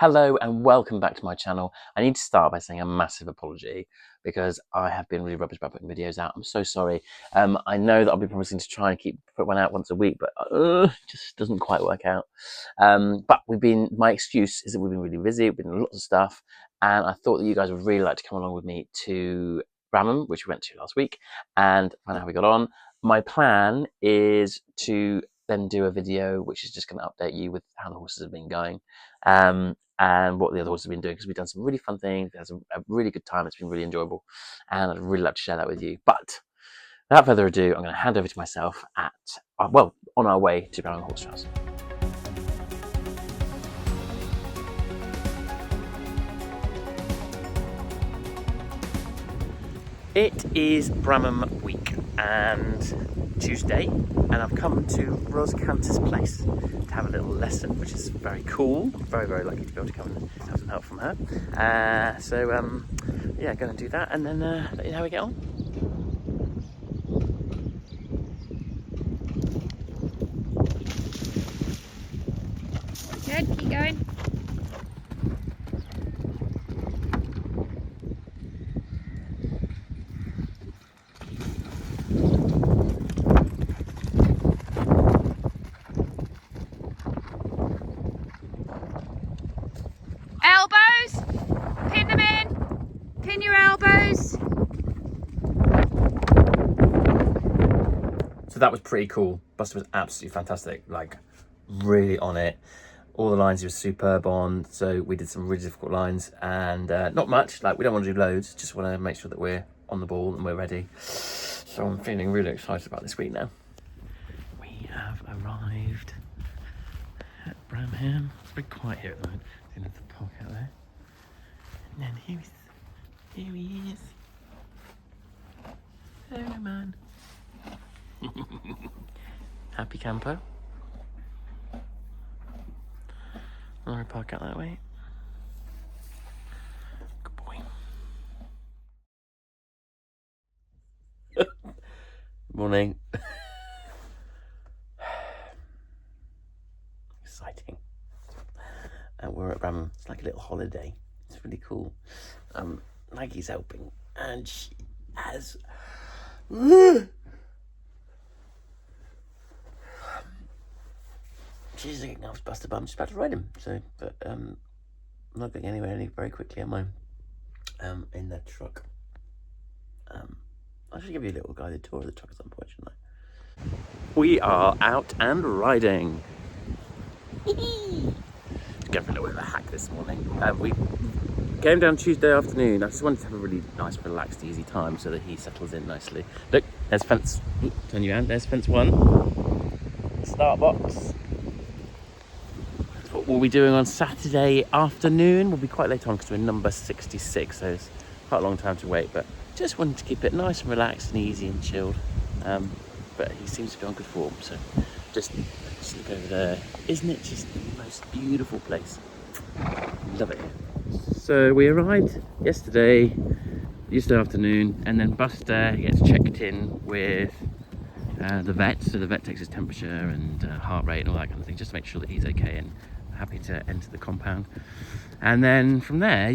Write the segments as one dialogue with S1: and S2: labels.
S1: Hello and welcome back to my channel. I need to start by saying a massive apology because I have been really rubbish about putting videos out. I'm so sorry. I know that I'll be promising to try and put one out once a week, but it just doesn't quite work out. But my excuse is that we've been really busy, we've been doing lots of stuff, and I thought that you guys would really like to come along with me to Bramham, which we went to last week, and find out how we got on. My plan is to then do a video which is just going to update you with how the horses have been going. And what the other horses have been doing, because we've done some really fun things. We had a really good time. It's been really enjoyable, and I'd really like to share that with you. But without further ado, I'm going to hand over to myself on our way to Bramham Horse Trials. It is Bramham week and Tuesday, and I've come to Roscanter's place to have a little lesson, which is very cool. Very, very lucky to be able to come and have some help from her. Yeah, going to do that and then let you know how we get on.
S2: Good, keep going. Elbows, pin them in, pin your elbows.
S1: So that was pretty cool. Buster was absolutely fantastic, like really on it. All the lines he was superb on, so we did some really difficult lines and not much, like we don't want to do loads, just want to make sure that we're on the ball and we're ready. So I'm feeling really excited about this week now. We have arrived at Bramham. It's very quiet here at the moment. There's the park out there. And then here he is. Hello, man. Happy camper. I'm gonna park out that way. Good boy. Morning. Exciting. And we're at Bramham. It's like a little holiday. It's really cool. Maggie's helping, and she has. She's looking after Buster Bum. She's about to ride him. So, but I'm not going anywhere very quickly, am I? In the truck. I should give you a little guided tour of the truck at some point, shouldn't I? We are out and riding. Just going for a little bit of a hack this morning. We came down Tuesday afternoon. I just wanted to have a really nice, relaxed, easy time so that he settles in nicely. Look, there's fence. Ooh, turn you around. There's fence 1. Start box. What we'll be doing on Saturday afternoon. We'll be quite late on because we're number 66, so it's quite a long time to wait, but just wanted to keep it nice and relaxed and easy and chilled. But he seems to be on good form, so just look over there. Isn't it just the most beautiful place? Love it. So we arrived yesterday afternoon, and then Buster gets checked in with the vet. So the vet takes his temperature and heart rate and all that kind of thing, just to make sure that he's okay and happy to enter the compound. And then from there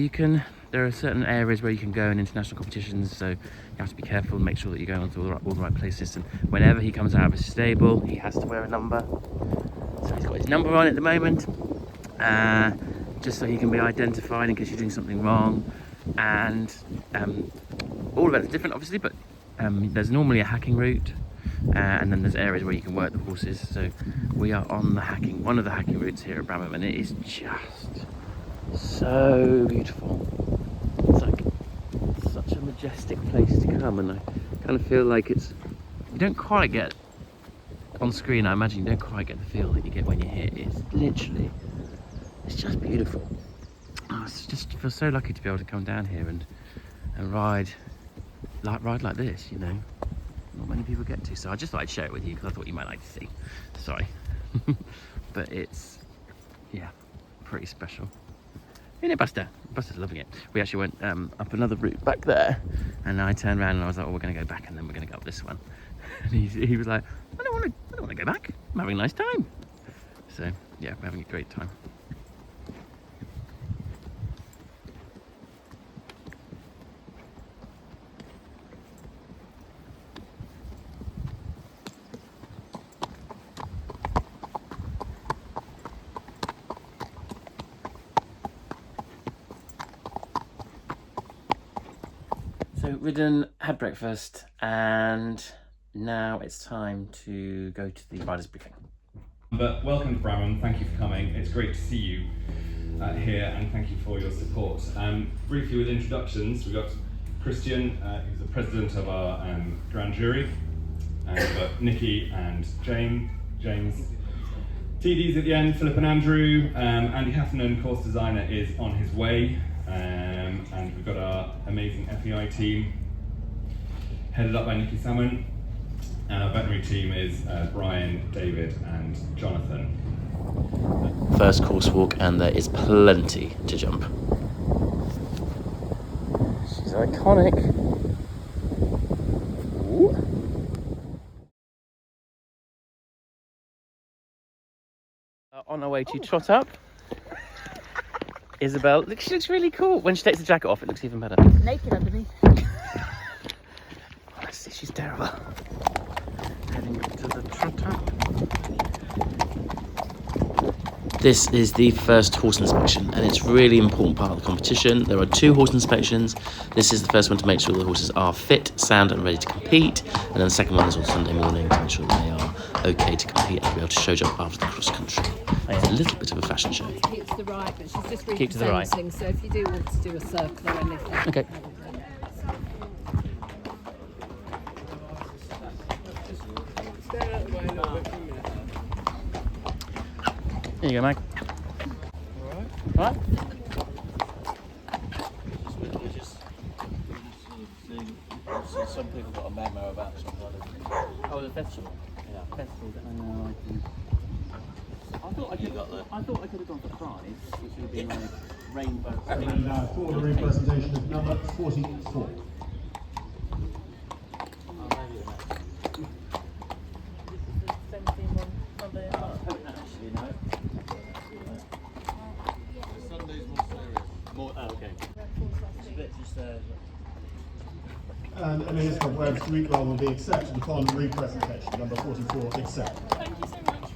S1: there are certain areas where you can go in international competitions, so you have to be careful and make sure that you're going onto all the right places. And whenever he comes out of his stable, he has to wear a number. So he's got his number on at the moment, just so he can be identified in case you're doing something wrong. And all of that is different, obviously, but there's normally a hacking route. And then there's areas where you can work the horses. So we are on one of the hacking routes here at Bramham, and it is just so beautiful. It's like such a majestic place to come, and I kind of feel like you don't quite get on screen. I imagine you don't quite get the feel that you get when you're here. It's just beautiful. I feel so lucky to be able to come down here and ride like this, you know. Not many people get to, so I just thought I'd share it with you because I thought you might like to see. Sorry. But it's, yeah, pretty special. Isn't it, Buster? Buster's loving it. We actually went up another route back there, and I turned around and I was like, oh, we're going to go back and then we're going to go up this one. And he was like, I don't want to go back. I'm having a nice time. So yeah, we're having a great time. So ridden, had breakfast, and now it's time to go to the riders briefing.
S3: But welcome to Bramham, thank you for coming. It's great to see you here, and thank you for your support. Briefly with introductions, we've got Christian, who's the president of our grand jury, and we've got Nikki and James. TDs at the end, Philip and Andrew. Andy Heffernan, course designer, is on his way. And we've got our amazing FEI team, headed up by Nikki Salmon. And our veterinary team is Brian, David and Jonathan.
S1: First course walk, and there is plenty to jump. She's iconic. Ooh. On our way to trot up, Isabel. Look, she looks really cool. When she takes the jacket off, it looks even better.
S2: Naked underneath.
S1: Honestly, she's terrible. Heading to the trot up. This is the first horse inspection, and it's a really important part of the competition. There are 2 horse inspections. This is the first one to make sure the horses are fit, sound and ready to compete, and then the second one is on Sunday morning to make sure that they are okay to compete and be able to show jump after the cross country. It's a little bit of a fashion show.
S2: Keep to the right, but she's just
S1: Keep to the right.
S2: representing, so if you do want to do a circle or anything.
S1: Okay. Here you go, Mag. All right.
S4: Some people got a memo about something like that.
S1: Oh, the festival.
S4: Yeah.
S1: Festival. I thought I could have gone for prize, which would have been like rainbow.
S5: And now for the representation of number 44. And an Elizabeth Webb's route roll will be accepted upon representation. Number 44, accepted.
S6: Thank you so much.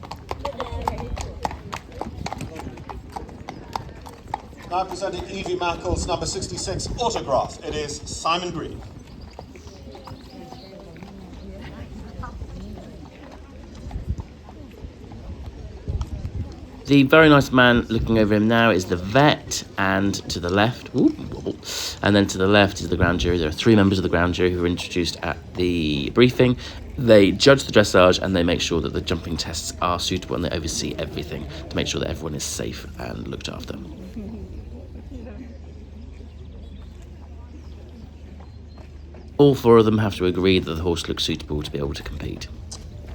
S5: Now presenting Evie Mackle's number 66 autograph. It is Simon Green.
S1: The very nice man looking over him now is the vet, and to the left, and then to the left is the ground jury. There are 3 members of the ground jury who were introduced at the briefing. They judge the dressage and they make sure that the jumping tests are suitable, and they oversee everything to make sure that everyone is safe and looked after. All 4 of them have to agree that the horse looks suitable to be able to compete.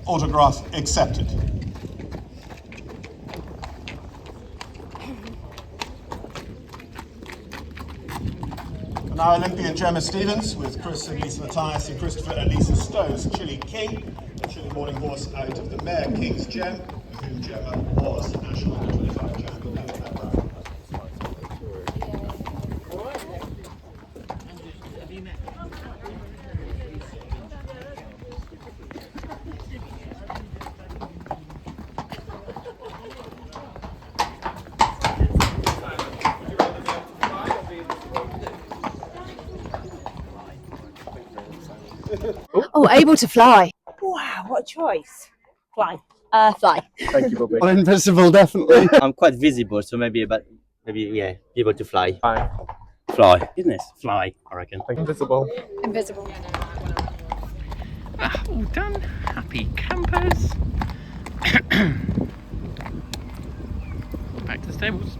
S5: Autograph accepted. Now Olympian Gemma Stevens with Chris and Lisa Matthias and Christopher and Lisa Stowe's Chili King, the Chili Morning Horse out of the mare King's Gem, with whom Gemma was national 25 champion at Bramham.
S2: Oh, able to fly.
S7: Wow, what a choice. Fly.
S2: Fly.
S4: Thank you, Bobby.
S8: Well, invisible, definitely.
S4: I'm quite visible, so maybe yeah, be able to fly.
S8: Fly.
S4: Fly, isn't it? Fly, I reckon.
S8: Invisible.
S2: Invisible.
S1: All done. Happy campers. Back to the stables.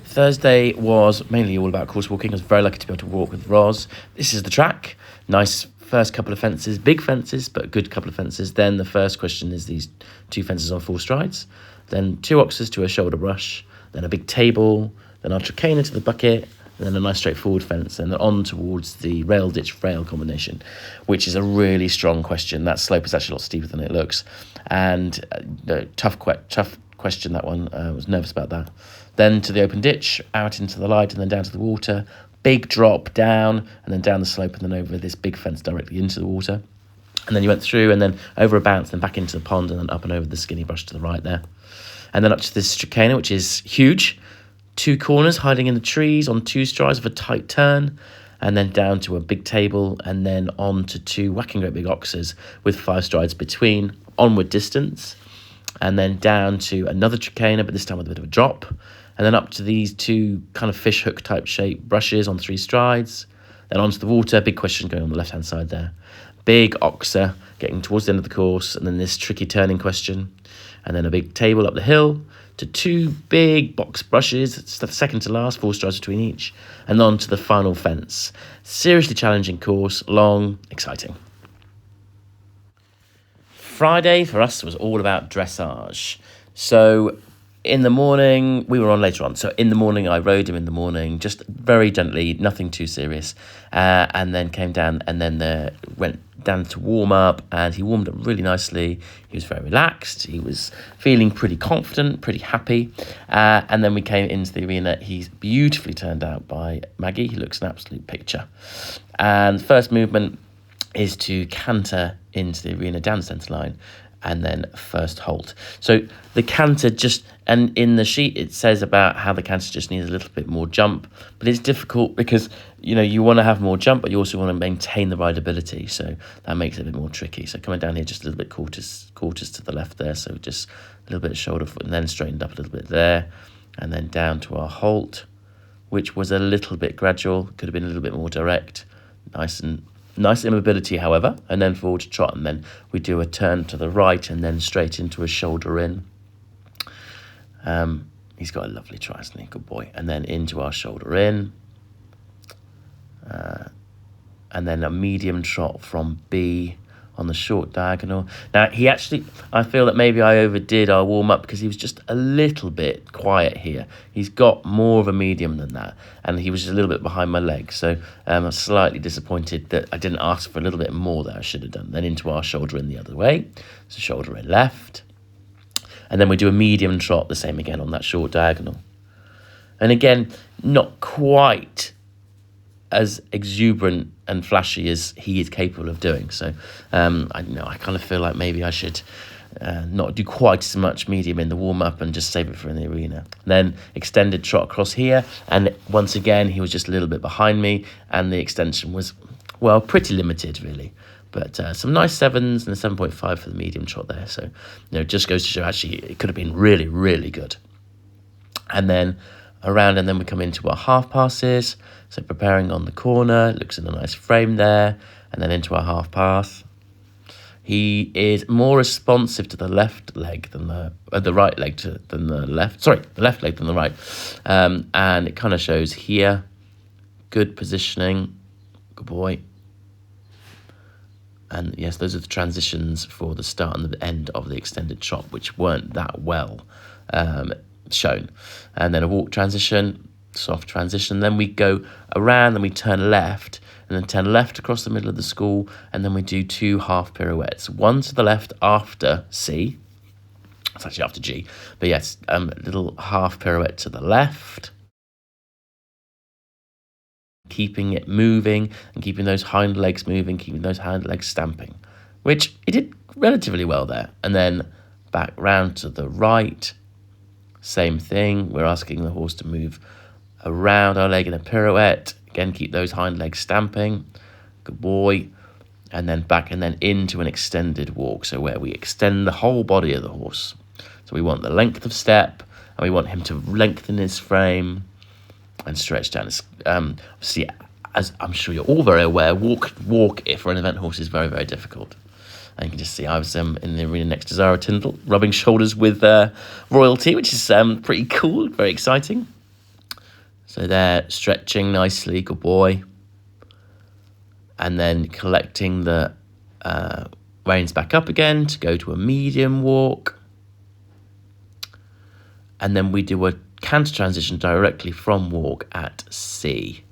S1: Thursday was mainly all about course walking. I was very lucky to be able to walk with Roz. This is the track. Nice first couple of fences, big fences, but a good couple of fences. Then the first question is these 2 fences on 4 strides. Then 2 oxes to a shoulder brush. Then a big table. Then our trachena to the bucket. And then a nice straightforward fence. And then on towards the rail ditch rail combination, which is a really strong question. That slope is actually a lot steeper than it looks. And tough question, that one. I was nervous about that. Then to the open ditch, out into the light, and then down to the water. Big drop down, and then down the slope, and then over this big fence directly into the water. And then you went through and then over a bounce, then back into the pond and then up and over the skinny brush to the right there. And then up to this chicana, which is huge. 2 corners hiding in the trees on 2 strides of a tight turn. And then down to a big table and then on to 2 whacking great big oxes with 5 strides between, onward distance. And then down to another chicana, but this time with a bit of a drop. And then up to these 2 kind of fish hook type shape brushes on 3 strides. Then onto the water, big question going on the left-hand side there. Big oxer getting towards the end of the course, and then this tricky turning question. And then a big table up the hill to 2 big box brushes, it's the second to last, 4 strides between each. And on to the final fence. Seriously challenging course, long, exciting. Friday for us was all about dressage. So in the morning, we were on later on. So in the morning, I rode him in the morning, just very gently, nothing too serious. And then came down and then went down to warm up, and he warmed up really nicely. He was very relaxed. He was feeling pretty confident, pretty happy. And then we came into the arena. He's beautifully turned out by Maggie. He looks an absolute picture. And first movement is to canter into the arena down the centre line, and then first halt. So the canter just, and in the sheet it says about how the canter just needs a little bit more jump, but it's difficult because, you know, you want to have more jump, but you also want to maintain the rideability. So that makes it a bit more tricky. So coming down here just a little bit quarters to the left there. So just a little bit of shoulder foot and then straightened up a little bit there. And then down to our halt, which was a little bit gradual, could have been a little bit more direct. Nice immobility, however, and then forward to trot, and then we do a turn to the right and then straight into a shoulder in. He's got a lovely try, hasn't he? Good boy. And then into our shoulder in. And then a medium trot from B on the short diagonal. Now, I feel that maybe I overdid our warm-up because he was just a little bit quiet here. He's got more of a medium than that, and he was just a little bit behind my leg. So I'm slightly disappointed that I didn't ask for a little bit more that I should have done. Then into our shoulder in the other way. So shoulder in left. And then we do a medium trot, the same again on that short diagonal. And again, not quite as exuberant and flashy as he is capable of doing. So I kind of feel like maybe I should not do quite as much medium in the warm-up and just save it for in the arena. Then extended trot across here, and once again he was just a little bit behind me, and the extension was, well, pretty limited really. But some nice 7s and a 7.5 for the medium trot there. So, just goes to show actually it could have been really, really good. And then around, and then we come into our half passes. So preparing on the corner, looks in a nice frame there, and then into our half pass. He is more responsive to the left leg than the right leg than the left. Sorry, the left leg than the right. And it kind of shows here. Good positioning. Good boy. And yes, those are the transitions for the start and the end of the extended trot, which weren't that well shown. And then a walk transition, soft transition. Then we go around, then we turn left, and then turn left across the middle of the school, and then we do 2 half pirouettes. One to the left after C. It's actually after G. But yes, a little half pirouette to the left. Keeping it moving and keeping those hind legs moving, keeping those hind legs stamping, which he did relatively well there. And then back round to the right, same thing. We're asking the horse to move around our leg in a pirouette. Again, keep those hind legs stamping. Good boy. And then back and then into an extended walk. So where we extend the whole body of the horse. So we want the length of step, and we want him to lengthen his frame and stretch down. Obviously, as I'm sure you're all very aware, walk for an event horse is very, very difficult. And you can just see I was in the arena next to Zara Tyndall, rubbing shoulders with royalty, which is pretty cool, very exciting. So they're stretching nicely, good boy. And then collecting the reins back up again to go to a medium walk. And then we do a canter transition directly from walk at C.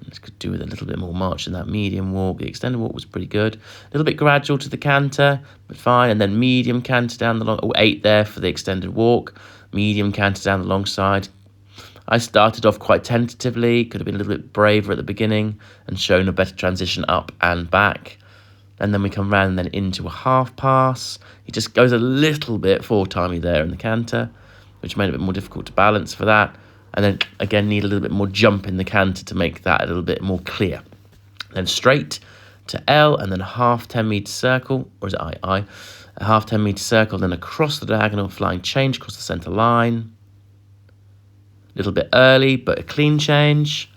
S1: Let's do with a little bit more march in that medium walk. The extended walk was pretty good. A little bit gradual to the canter, but fine. And then medium canter down the long, 8 there for the extended walk. Medium canter down the long side. I started off quite tentatively, could have been a little bit braver at the beginning and shown a better transition up and back. And then we come round and then into a half pass. He just goes a little bit four-timey there in the canter, which made it a bit more difficult to balance for that. And then, again, need a little bit more jump in the canter to make that a little bit more clear. Then straight to L, and then a half 10-metre circle, or is it I? A half 10-metre circle, then across the diagonal, flying change across the centre line. A little bit early, but a clean change.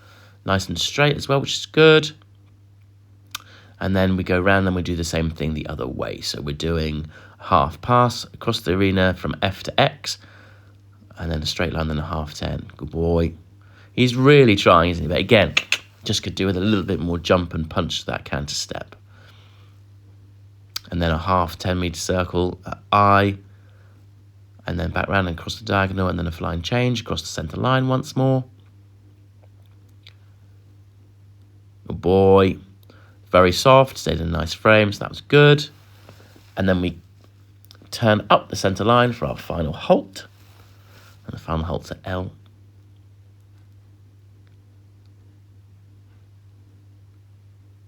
S1: Nice and straight as well, which is good. And then we go round and we do the same thing the other way. So we're doing a half pass across the arena from F to X, and then a straight line, then a half 10. Good boy. He's really trying, isn't he? But again, just could do with a little bit more jump and punch to that canter step. And then a half 10-metre circle at I, and then back round and across the diagonal, and then a flying change across the centre line once more. Good boy. Very soft, stayed in a nice frame, so that was good. And then we turn up the centre line for our final halt. And the final halt's at L.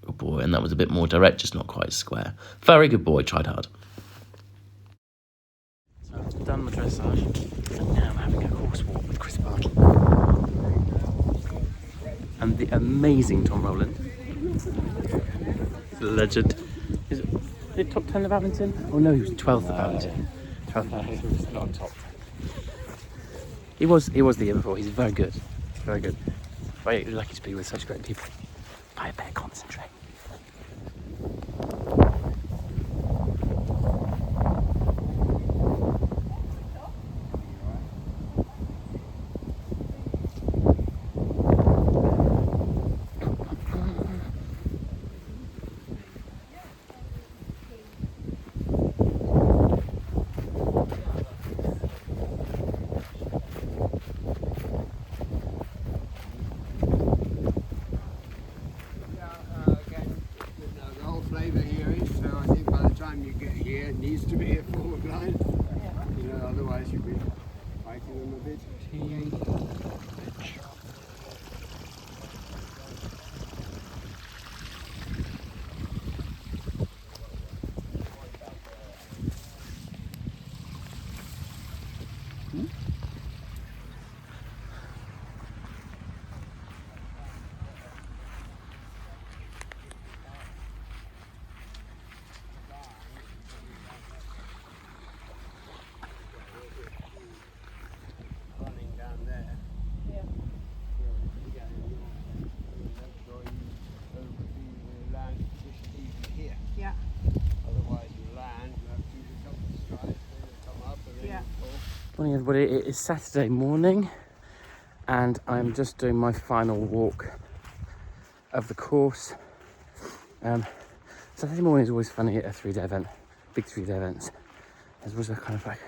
S1: Good boy, and that was a bit more direct, just not quite square. Very good boy, tried hard. So I've done my dressage, and now I'm having a course walk with Chris Barton. And the amazing Tom Rowland. He's a legend. Is it top 10 of Abington? Oh no, he was 12th of Abington. 12th of Abington.
S4: He was not top 10.
S1: He was the year before. He's very good. Very good. Very lucky to be with such great people. I better concentrate. Morning everybody, it is Saturday morning and I'm just doing my final walk of the course. Saturday morning is always funny at a 3-day event, big 3-day events. There's always a kind of like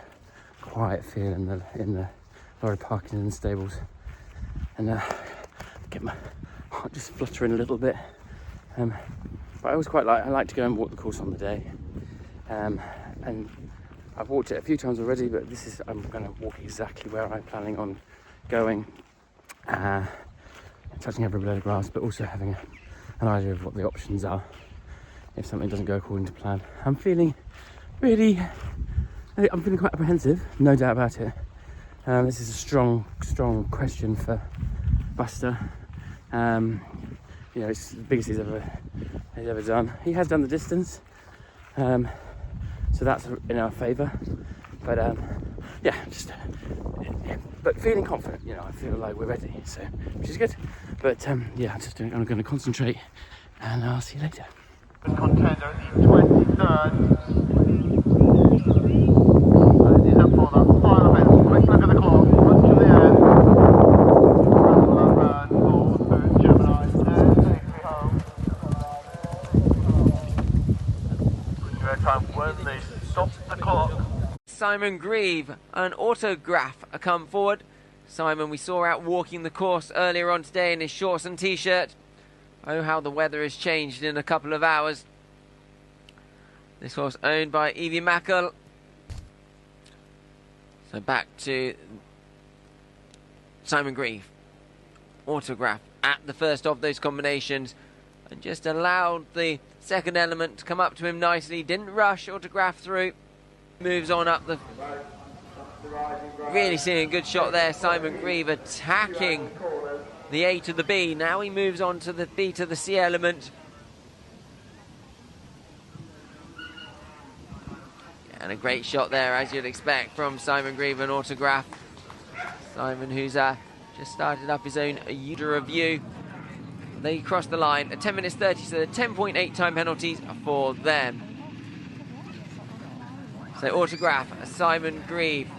S1: quiet feel in the lorry parking in the stables, and get my heart just fluttering a little bit. But I always I like to go and walk the course on the day, and I've walked it a few times already, but I'm going to walk exactly where I'm planning on going, touching every blade of grass, but also having an idea of what the options are if something doesn't go according to plan. I'm feeling quite apprehensive, no doubt about it. This is a strong question for Buster. It's the biggest he's ever done. He has done the distance. So that's in our favour, but but feeling confident. I feel like we're ready, so which is good. But I'm going to concentrate, and I'll see you later.
S5: Contender, the 23rd. And it is up for that final event. Quick look at the clock. Punch to the end. Run, ball through Gemini. Safely home. Time when they stop the clock.
S6: Simon Grieve, an autograph, come forward. Simon, we saw out walking the course earlier on today in his shorts and t-shirt. Oh, how the weather has changed in a couple of hours. This horse owned by Evie Mackle. So back to Simon Grieve. Autograph at the first of those combinations and just allowed the second element to come up to him nicely. Didn't rush Autograph through. Moves on up the... Really seeing a good shot there. Simon Grieve attacking the A to the B. Now he moves on to the B to the C element. And a great shot there, as you'd expect, from Simon Grieve and Autograph. Simon, who's just started up his own Uta review. They crossed the line at 10 minutes 30, so the 10.8 time penalties for them. So Autograph, Simon Grieve.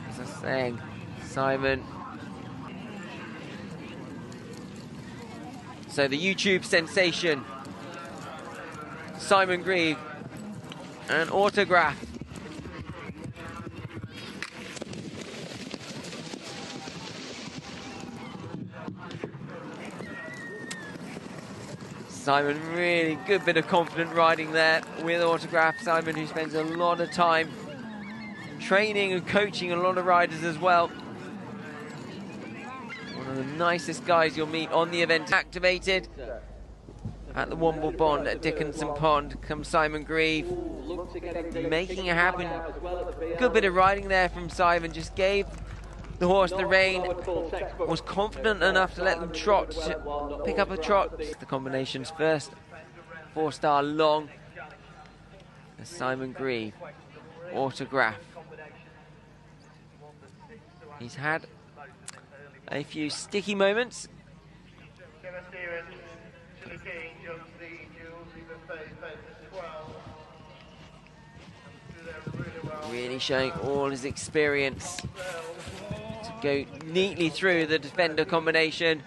S6: As I was saying, Simon. So the YouTube sensation, Simon Grieve and Autograph. Simon, really good bit of confident riding there with Autograph. Simon, who spends a lot of time training and coaching a lot of riders as well. One of the nicest guys you'll meet on the event. Activated at the Womble Pond at Dickinson Pond comes Simon Grieve, making it happen. Good bit of riding there from Simon, just gave the horse the rein, was confident enough to let them trot, pick up a trot. The combinations first, 4-star Long, and Simon Grieve, Autograph. He's had a few sticky moments. Really showing all his experience to go neatly through the defender combination.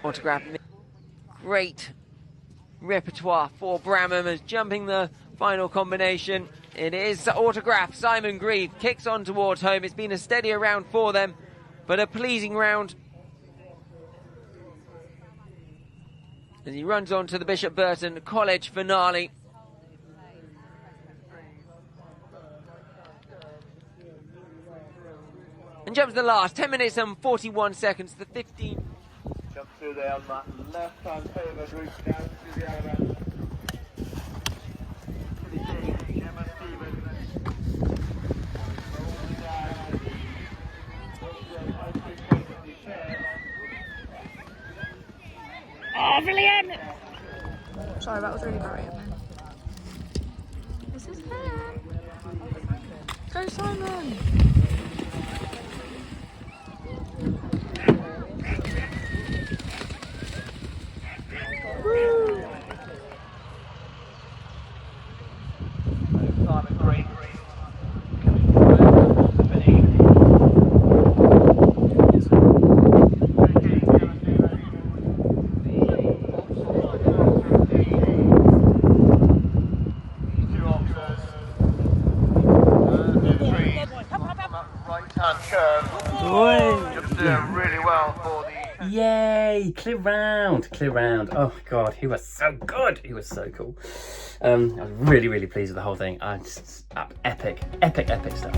S6: Autograph. Great repertoire for Bramham as jumping the final combination. It is Autograph. Simon Grieve kicks on towards home. It's been a steadier round for them, but a pleasing round. As he runs on to the Bishop Burton College finale. And jumps the last 10 minutes and 41 seconds, the 15.
S4: Jump through there on that left-hand favourite route down to the element. Gemma Stevens.
S2: Oh, brilliant! Sorry, that was really brilliant. This is him. Go, Simon! Woo!
S4: Simon Grieve.
S1: Yay! Clear round, clear round. Oh god, he was so good. He was so cool. I was really, really pleased with the whole thing. Just epic stuff.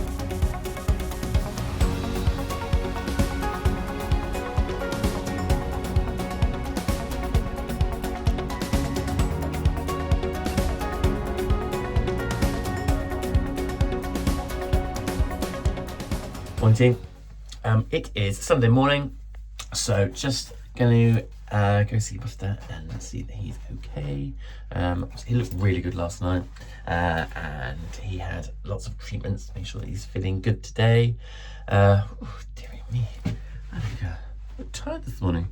S1: Morning team. It is Sunday morning, so just going to go see Buster and see that he's okay. He looked really good last night, and he had lots of treatments to make sure that he's feeling good today. Dearie me, I look tired this morning.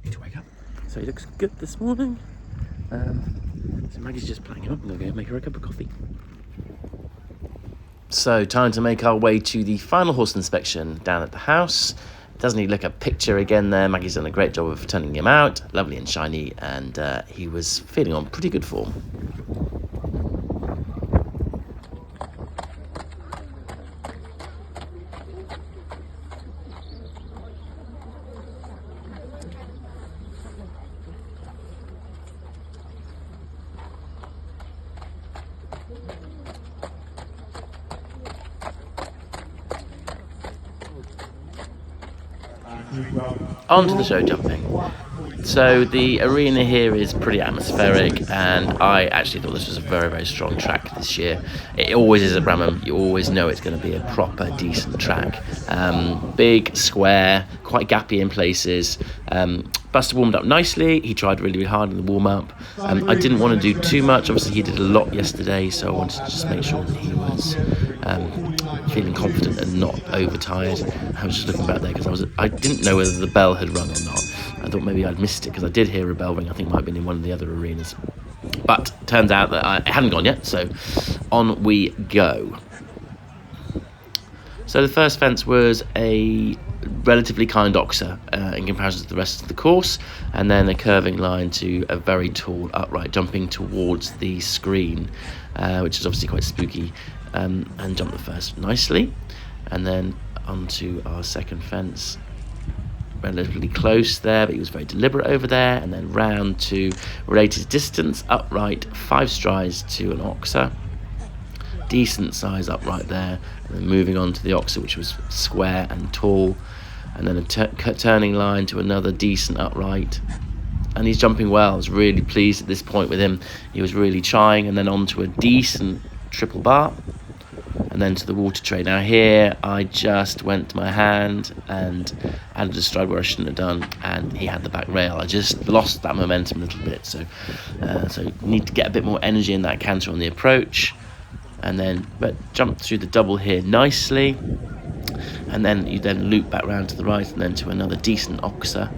S1: Need to wake up. So he looks good this morning. So Maggie's just playing him up. I'm going to go make her a cup of coffee. So time to make our way to the final horse inspection down at the house. Doesn't he look a picture again there? Maggie's done a great job of turning him out. Lovely and shiny, and he was feeling on pretty good form. On to the show jumping. So the arena here is pretty atmospheric, and I actually thought this was a very, very strong track this year. It always is at Bramham. You always know it's going to be a proper, decent track. Big, square, quite gappy in places. Buster warmed up nicely. He tried really, really hard in the warm-up. I didn't want to do too much. Obviously, he did a lot yesterday, so I wanted to just make sure that he was feeling confident and not overtired. I was just looking back there because I didn't know whether the bell had rung or not. I thought maybe I'd missed it because I did hear a bell ring. I think it might have been in one of the other arenas. But turns out that it hadn't gone yet, so on we go. So the first fence was a relatively kind oxer in comparison to the rest of the course, and then a curving line to a very tall upright jumping towards the screen, which is obviously quite spooky, and jumped the first nicely. And then onto our second fence, relatively close there, but he was very deliberate over there, and then round to related distance, upright, 5 strides to an oxer. Decent size upright there, and then moving on to the oxer, which was square and tall, and then a turning line to another decent upright. And he's jumping well. I was really pleased at this point with him. He was really trying, and then on to a decent triple bar, and then to the water tray. Now here I just went to my hand and added a stride where I shouldn't have done, and he had the back rail. I just lost that momentum a little bit, so need to get a bit more energy in that canter on the approach. And then but jump through the double here nicely, and then you then loop back round to the right and then to another decent oxer,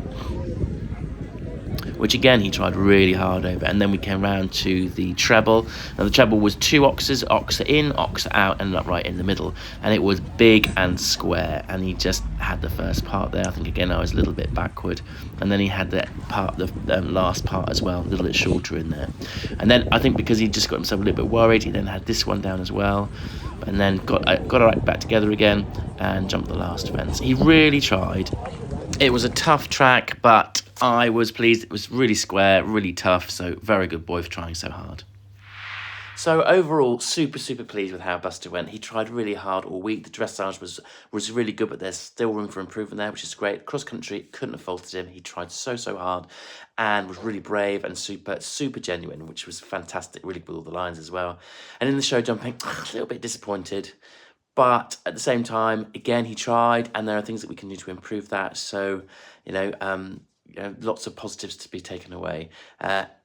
S1: which again he tried really hard over. And then we came round to the treble. Now the treble was 2 oxers, oxer in, oxer out, and upright in the middle, and it was big and square, and he just had the first part there. I think again I was a little bit backward, and then he had that part, the last part as well, a little bit shorter in there. And then I think because he just got himself a little bit worried, he then had this one down as well, and then got right back together again and jumped the last fence. He really tried. It was a tough track, but I was pleased. It was really square, really tough, so very good boy for trying so hard. So overall, super, super pleased with how Buster went. He tried really hard all week. The dressage was really good, but there's still room for improvement there, which is great. Cross country, couldn't have faulted him. He tried so, so hard and was really brave and super, super genuine, which was fantastic. Really blew all the lines as well. And in the show jumping, a little bit disappointed. But at the same time, again, he tried, and there are things that we can do to improve that. So, lots of positives to be taken away.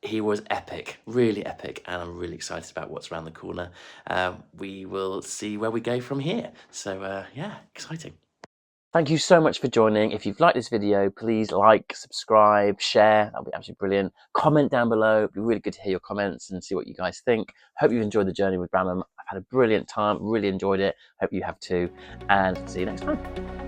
S1: He was epic, really epic, and I'm really excited about what's around the corner. We will see where we go from here. So, yeah, exciting. Thank you so much for joining. If you've liked this video, please like, subscribe, share. That'll be absolutely brilliant. Comment down below. It'd be really good to hear your comments and see what you guys think. Hope you've enjoyed the journey with Bramham. I've had a brilliant time. Really enjoyed it. Hope you have too. And see you next time.